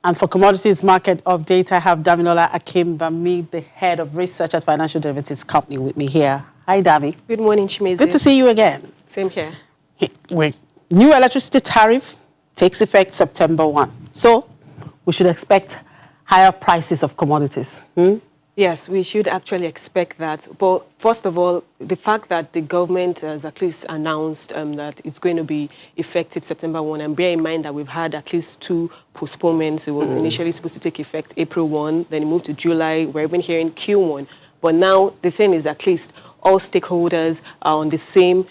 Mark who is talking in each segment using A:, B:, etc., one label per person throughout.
A: And for Commodities Market Update, I have Damilola Akinbami, the head of research at Financial Derivatives Company, with me here. Hi, Dami.
B: Good morning, Chimeze.
A: Good to see you again.
B: Same here.
A: New electricity tariff takes effect September 1. So we should expect higher prices of commodities.
B: Yes, we should actually expect that. But first of all, the fact that the government has at least announced that it's going to be effective September 1, and bear in mind that we've had at least 2 postponements. It was initially supposed to take effect April 1, then it moved to July. We're even hearing Q1. But now the thing is at least all stakeholders are on the same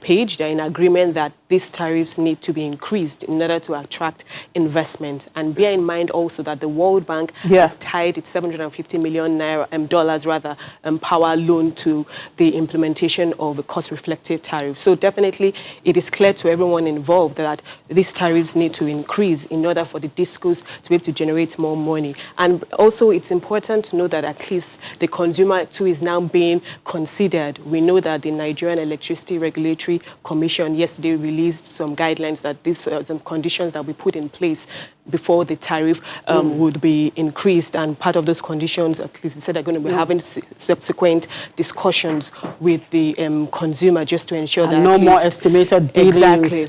B: page. They're in agreement that these tariffs need to be increased in order to attract investment. And bear in mind also that the World Bank has tied its $750 million power loan to the implementation of a cost-reflective tariff. So definitely it is clear to everyone involved that these tariffs need to increase in order for the discos to be able to generate more money. And also it's important to know that at least the consumer too is now being considered. We know that the Nigerian Electricity Regulatory Commission yesterday released some guidelines that these some conditions that we put in place before the tariff would be increased, and part of those conditions, at least they said they're going to be having subsequent discussions with the consumer just to ensure that
A: no more estimated billings.
B: Exactly.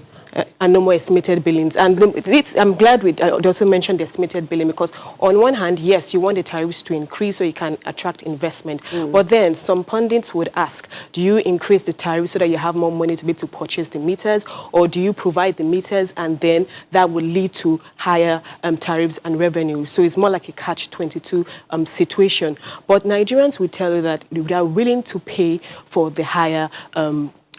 B: And no more estimated billings. And I'm glad we also mentioned the estimated billing, because on one hand, yes, you want the tariffs to increase so you can attract investment. But then some pundits would ask, do you increase the tariffs so that you have more money to be able to purchase the meters, or do you provide the meters and then that will lead to higher tariffs and revenue? So it's more like a catch-22 situation. But Nigerians will tell you that they are willing to pay for the higher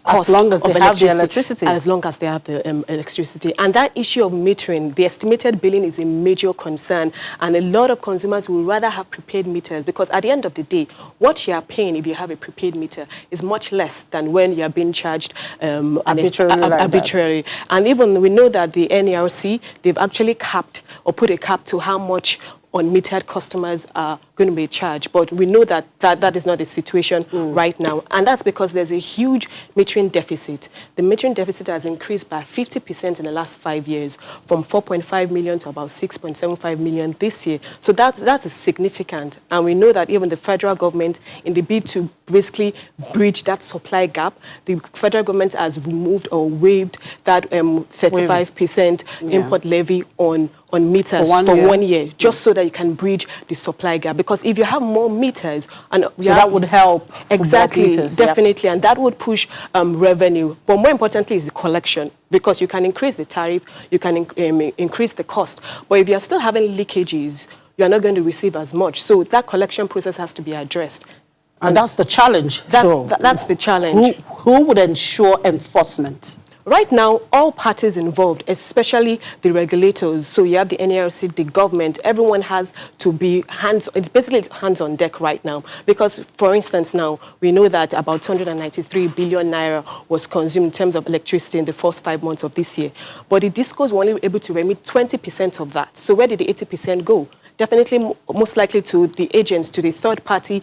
A: as long as they have the electricity.
B: As long as they have the electricity. And that issue of metering, the estimated billing is a major concern. And a lot of consumers will rather have prepaid meters, because at the end of the day, what you are paying if you have a prepaid meter is much less than when you are being charged arbitrarily. And even we know that the NERC, they've actually capped or put a cap to how much unmetered customers are going to be charged. But we know that that is not the situation right now. And that's because there's a huge metering deficit. The metering deficit has increased by 50% in the last 5 years, from 4.5 million to about 6.75 million this year. So that's significant. And we know that even the federal government, in the bid to basically bridge that supply gap, the federal government has removed or waived that 35% import levy on meters for 1 year, just so that you can bridge the supply gap. Because if you have more meters, and
A: that would help.
B: Exactly,
A: meters,
B: definitely, and that would push revenue. But more importantly is the collection, because you can increase the tariff, you can increase the cost. But if you're still having leakages, you're not going to receive as much. So that collection process has to be addressed.
A: And that's the challenge.
B: That's the challenge.
A: Who would ensure enforcement?
B: Right now, all parties involved, especially the regulators, so you have the NERC, the government, everyone has to be it's basically hands on deck right now. Because, for instance, now, we know that about 293 billion naira was consumed in terms of electricity in the first 5 months of this year. But the discos were only able to remit 20% of that. So where did the 80% go? Definitely most likely to the agents, to the third-party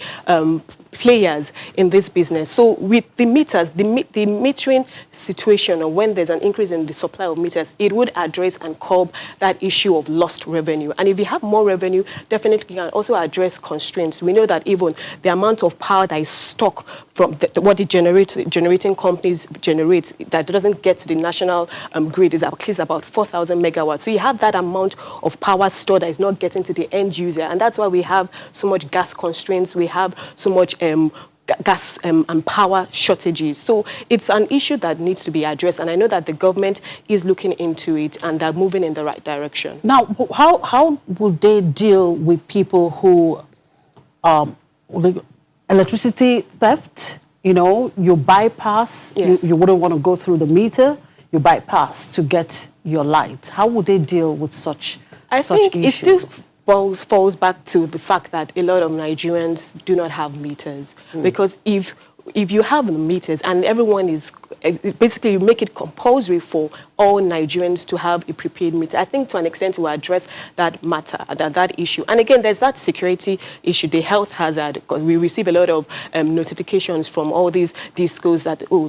B: players in this business. So with the meters, the metering situation, or when there's an increase in the supply of meters, it would address and curb that issue of lost revenue. And if you have more revenue, definitely you can also address constraints. We know that even the amount of power that is stuck from what the generating companies generate, that doesn't get to the national grid, is at least about 4,000 megawatts. So you have that amount of power stored that is not getting to the end user. And that's why we have so much gas constraints. We have so much gas and power shortages. So it's an issue that needs to be addressed, and I know that the government is looking into it and they're moving in the right direction.
A: Now, how will they deal with people who electricity theft? You know, you bypass, you wouldn't want to go through the meter, you bypass to get your light. How would they deal with such issues? I think
B: it still falls back to the fact that a lot of Nigerians do not have meters. Because if you have the meters and everyone is, basically you make it compulsory for all Nigerians to have a prepaid meter, I think to an extent it will address that matter, that issue. And again, there's that security issue, the health hazard, because we receive a lot of notifications from all these discos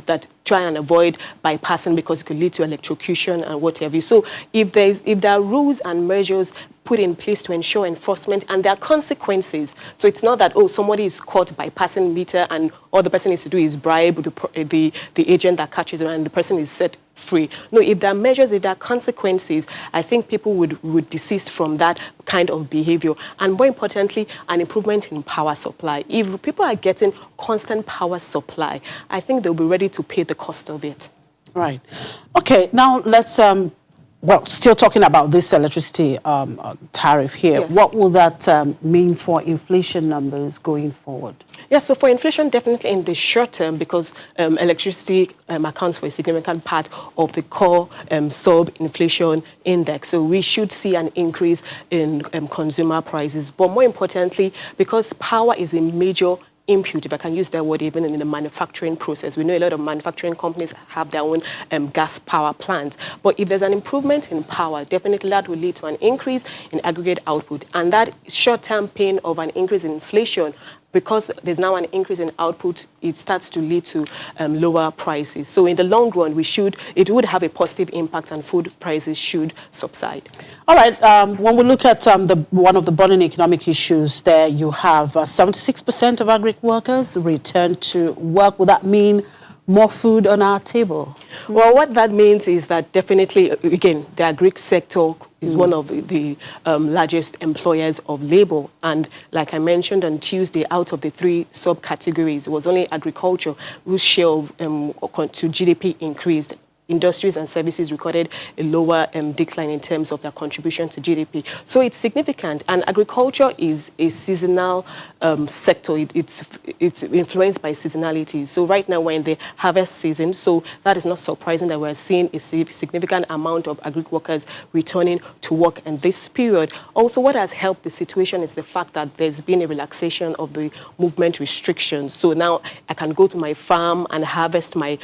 B: that try and avoid bypassing because it could lead to electrocution and whatever. So if there are rules and measures put in place to ensure enforcement, and there are consequences. So it's not that, oh, somebody is caught bypassing meter and all the person needs to do is bribe the agent that catches them and the person is set free. No, if there are measures, if there are consequences, I think people would desist from that kind of behavior. And more importantly, an improvement in power supply. If people are getting constant power supply, I think they'll be ready to pay the cost of it.
A: Right. Okay, now let's, well, still talking about this electricity tariff here.
B: Yes.
A: What will that mean for inflation numbers going forward?
B: Yeah, so for inflation, definitely in the short term, because electricity accounts for a significant part of the core sub-inflation index. So we should see an increase in consumer prices. But more importantly, because power is a major input, if I can use that word, even in the manufacturing process. We know a lot of manufacturing companies have their own gas power plants. But if there's an improvement in power, definitely that will lead to an increase in aggregate output. And that short-term pain of an increase in inflation, because there's now an increase in output, it starts to lead to lower prices. So in the long run, it would have a positive impact and food prices should subside.
A: All right, when we look at one of the burning economic issues there, you have 76% of agric workers return to work. Would that mean more food on our table?
B: Well, what that means is that definitely, again, the agric sector is one of the largest employers of labor. And like I mentioned on Tuesday, out of the 3 subcategories, it was only agriculture whose share of to GDP increased. Industries and services recorded a lower decline in terms of their contribution to GDP. So it's significant. And agriculture is a seasonal sector. It's influenced by seasonality. So right now we're in the harvest season. So that is not surprising that we're seeing a significant amount of agric workers returning to work in this period. Also, what has helped the situation is the fact that there's been a relaxation of the movement restrictions. So now I can go to my farm and harvest my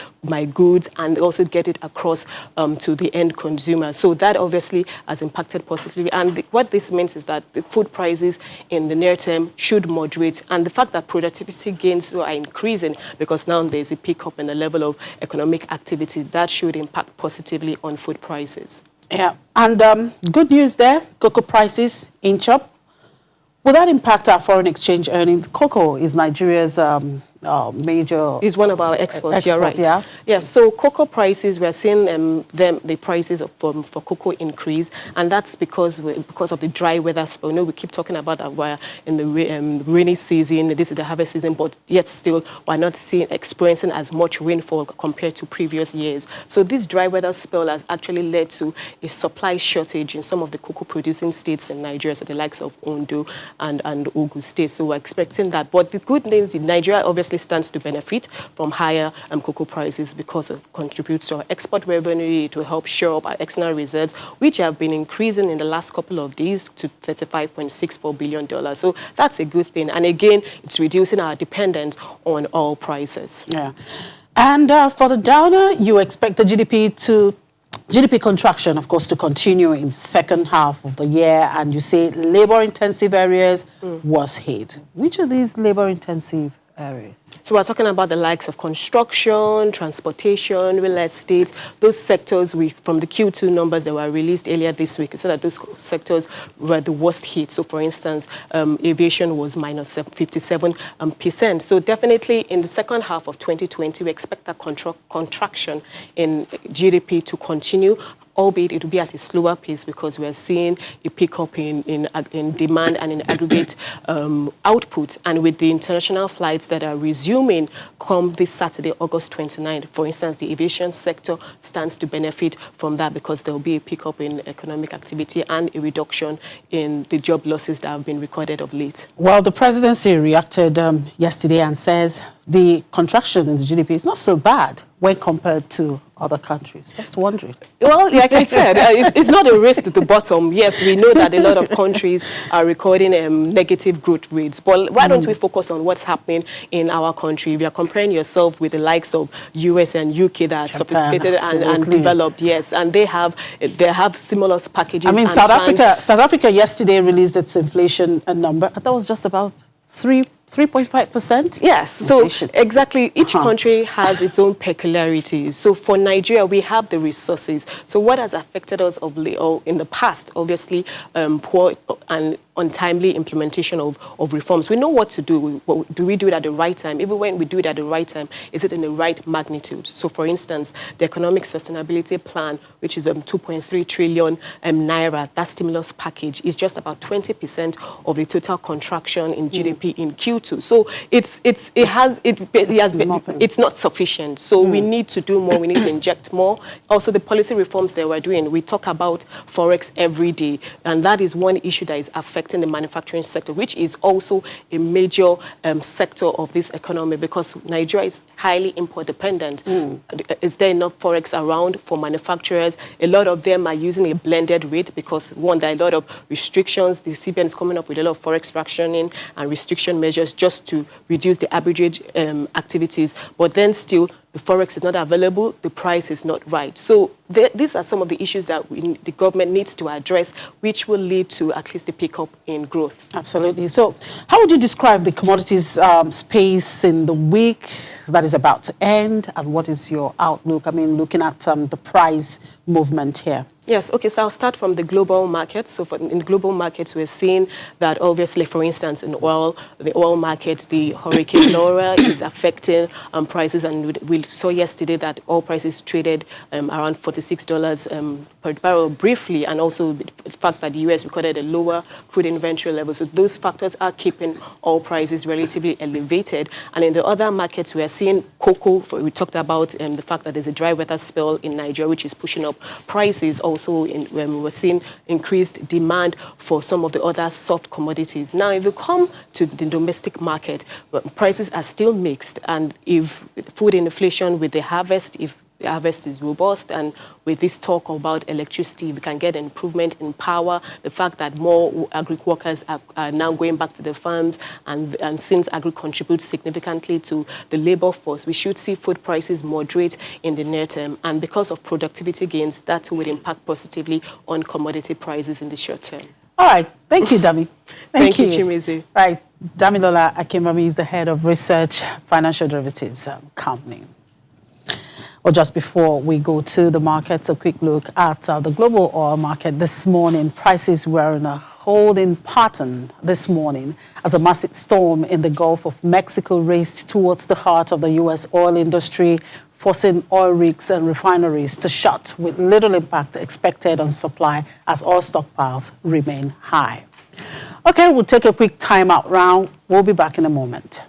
B: goods and also get it across to the end consumer. So that obviously has impacted positively. And what this means is that the food prices in the near term should moderate. And the fact that productivity gains are increasing because now there's a pickup in the level of economic activity, that should impact positively on food prices.
A: Yeah, and good news there, cocoa prices inch up. Will that impact our foreign exchange earnings? Cocoa is Nigeria's major...
B: Is one of our exports, you're right.
A: Yeah.
B: Yeah, so cocoa prices, we're seeing the prices for cocoa increase, and that's because of the dry weather spell. You know, we keep talking about that we're in the rainy season, this is the harvest season, but yet still we're not experiencing as much rainfall compared to previous years. So this dry weather spell has actually led to a supply shortage in some of the cocoa producing states in Nigeria, so the likes of Ondo and Ogun State. So we're expecting that. But the good news in Nigeria obviously stands to benefit from higher cocoa prices because it contributes to our export revenue. It will help shore up our external reserves, which have been increasing in the last couple of days to $35.64 billion. So that's a good thing. And again, it's reducing our dependence on oil prices.
A: Yeah. And for the downer, you expect the GDP contraction, of course, to continue in second half of the year, and you say labor-intensive areas was hit. Which of these labor-intensive areas?
B: So we're talking about the likes of construction, transportation, real estate, those sectors from the Q2 numbers that were released earlier this week, so that those sectors were the worst hit. So for instance, aviation was minus 57%. So definitely in the second half of 2020, we expect that contraction in GDP to continue, albeit it will be at a slower pace because we're seeing a pickup in demand and in aggregate output. And with the international flights that are resuming come this Saturday, August 29th, for instance, the aviation sector stands to benefit from that because there will be a pickup in economic activity and a reduction in the job losses that have been recorded of late.
A: Well, the presidency reacted yesterday and says the contraction in the GDP is not so bad when compared to other countries. Just wondering.
B: Well, like I said, it's not a race to the bottom. Yes, we know that a lot of countries are recording negative growth rates. But why don't we focus on what's happening in our country? If you're comparing yourself with the likes of US and UK that are sophisticated and developed, yes, and they have stimulus packages.
A: I mean, South Africa yesterday released its inflation number. That was just about 3 3.5%?
B: Yes, so exactly, each country has its own peculiarities. So for Nigeria, we have the resources. So what has affected us in the past, obviously, poor and untimely implementation of reforms. We know what to do. Do we do it at the right time? Even when we do it at the right time, is it in the right magnitude? So for instance, the Economic Sustainability Plan, which is 2.3 trillion naira, that stimulus package is just about 20% of the total contraction in GDP in Q2. So it's not sufficient. So we need to do more. We need to inject more. Also, the policy reforms that we're doing, we talk about Forex every day, and that is one issue that is affecting the manufacturing sector, which is also a major sector of this economy, because Nigeria is highly import dependent. Is there enough Forex around for manufacturers? A lot of them are using a blended rate because, one, there are a lot of restrictions. The CBN is coming up with a lot of Forex rationing and restriction measures just to reduce the arbitrage activities. But then still, the Forex is not available, the price is not right. So these are some of the issues that the government needs to address, which will lead to at least a pickup in growth.
A: Absolutely. So how would you describe the commodities space in the week that is about to end, and what is your outlook? I mean, looking at the price movement here.
B: Yes, okay, so I'll start from the global market. So in the global markets, we're seeing that obviously, for instance, in the oil market, the Hurricane Laura is affecting prices, and we saw yesterday that oil prices traded around $46 per barrel briefly, and also the fact that the U.S. recorded a lower crude inventory level. So those factors are keeping oil prices relatively elevated. And in the other markets, we are seeing cocoa. We talked about the fact that there's a dry weather spell in Nigeria, which is pushing up prices. Also, when we were seeing increased demand for some of the other soft commodities. Now, if you come to the domestic market, prices are still mixed. And if food inflation with the harvest, if the harvest is robust, and with this talk about electricity, we can get an improvement in power. The fact that more agri workers are now going back to the farms, and since agri contributes significantly to the labor force, we should see food prices moderate in the near term. And because of productivity gains, that will impact positively on commodity prices in the short term.
A: All right. Thank you, Dami.
B: Thank you, Chimeze.
A: Right. Damilola Akimami is the head of research, financial derivatives company. Or just before we go to the markets, a quick look at the global oil market this morning. Prices were in a holding pattern this morning as a massive storm in the Gulf of Mexico raced towards the heart of the U.S. oil industry, forcing oil rigs and refineries to shut, with little impact expected on supply as oil stockpiles remain high. Okay, we'll take a quick timeout round. We'll be back in a moment.